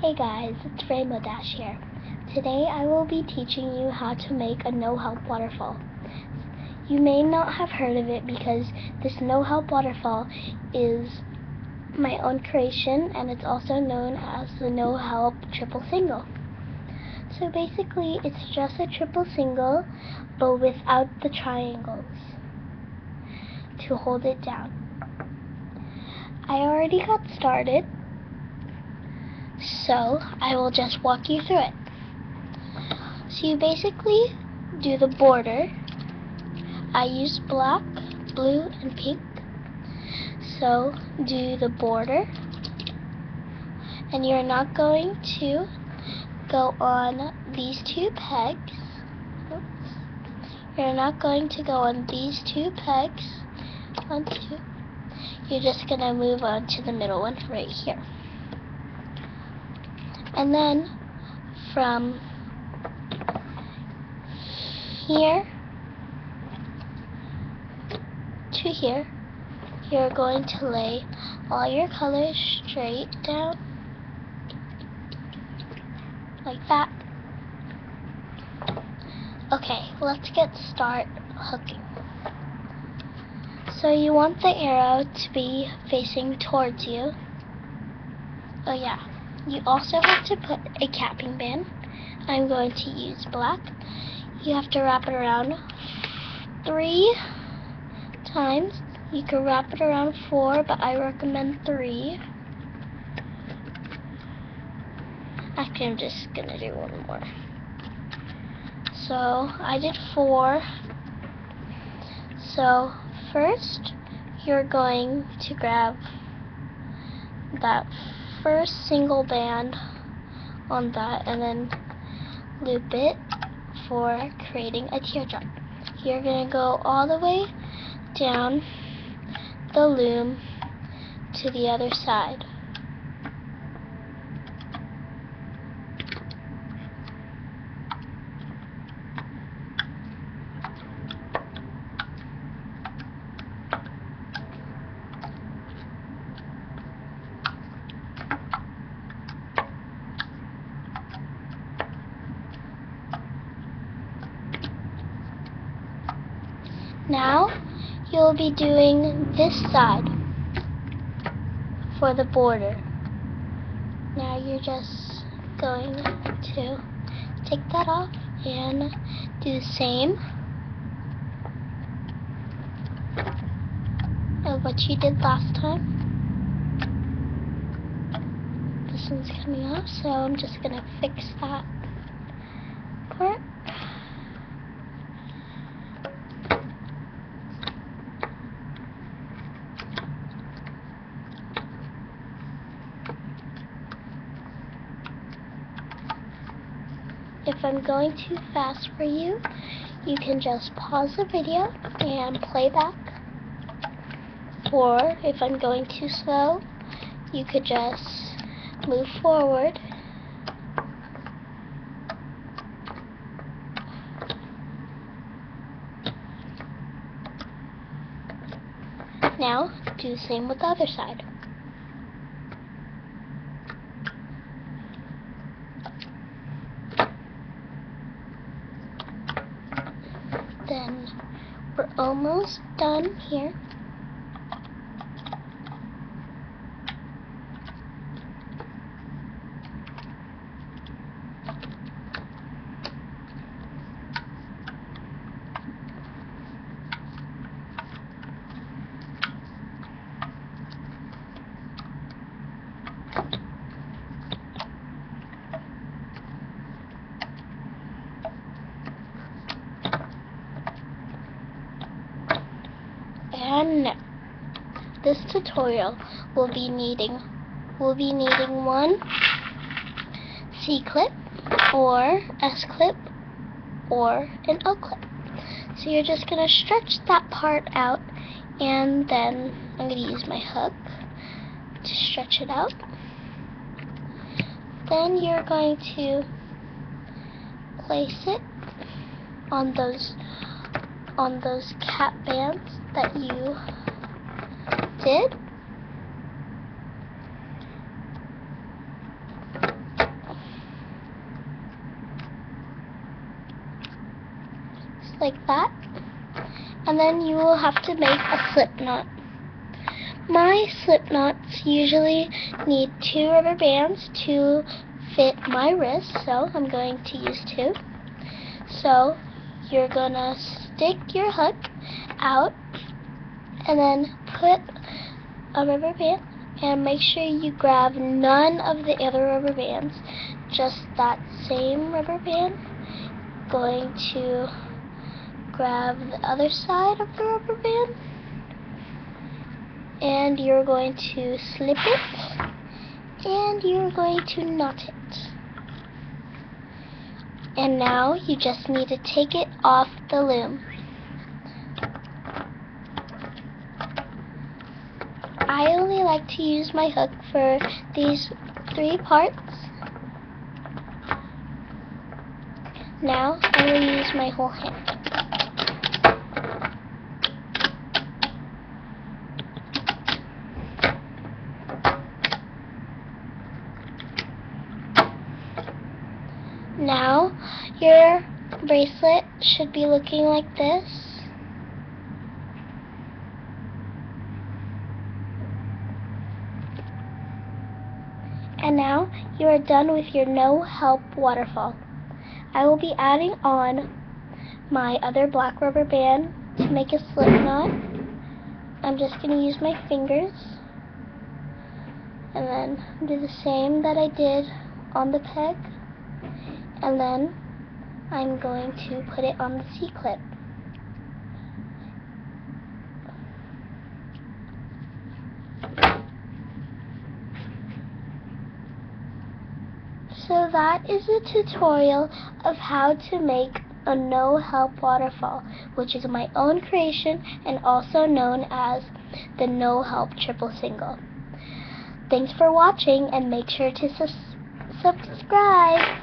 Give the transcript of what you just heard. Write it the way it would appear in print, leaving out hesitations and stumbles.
Hey guys, it's Rainbow Dash here. Today I will be teaching you how to make a no-help waterfall. You may not have heard of it because this no-help waterfall is my own creation, and it's also known as the no-help triple single. So basically it's just a triple single but without the triangles to hold it down. I already got started, so I will just walk you through it. So you basically do the border. I use black, blue, and pink. So do the border, and you're not going to go on these two pegs. Oops. You're not going to go on these two pegs. You're just going to move on to the middle one right here. And then from here to here, you're going to lay all your colors straight down like that. Okay, let's get started hooking. So you want the arrow to be facing towards you. Oh yeah, you also have to put a capping band. I'm going to use black. You have to wrap it around 3 times. You can wrap it around 4, but I recommend 3. Actually, I'm just gonna do one more. So I did 4. So first, you're going to grab that first single band on that and then loop it for creating a teardrop. You're going to go all the way down the loom to the other side. Now you'll be doing this side for the border. Now you're just going to take that off and do the same of what you did last time. This one's coming off, so I'm just going to fix that part. If I'm going too fast for you, you can just pause the video and play back. Or if I'm going too slow, you could just move forward. Now, do the same with the other side. Then we're almost done here. And this tutorial will be needing one C-clip or S-clip or an O-clip. So you're just going to stretch that part out, and then I'm going to use my hook to stretch it out. Then you're going to place it on those cap bands that you did. like that. And then you will have to make a slip knot. My slip knots usually need 2 rubber bands to fit my wrist, so I'm going to use 2. So you're gonna stick your hook out and then put a rubber band, and make sure you grab none of the other rubber bands, just that same rubber band. Going to grab the other side of the rubber band, and you're going to slip it, and you're going to knot it. And now you just need to take it off the loom. I only like to use my hook for these 3 parts. Now I will use my whole hand. Now your bracelet should be looking like this. And now you are done with your no help waterfall. I will be adding on my other black rubber band to make a slip knot. I'm just going to use my fingers and then do the same that I did on the peg, and then I'm going to put it on the C-clip. So that is a tutorial of how to make a no-help waterfall, which is my own creation and also known as the no-help triple single. Thanks for watching, and make sure to subscribe.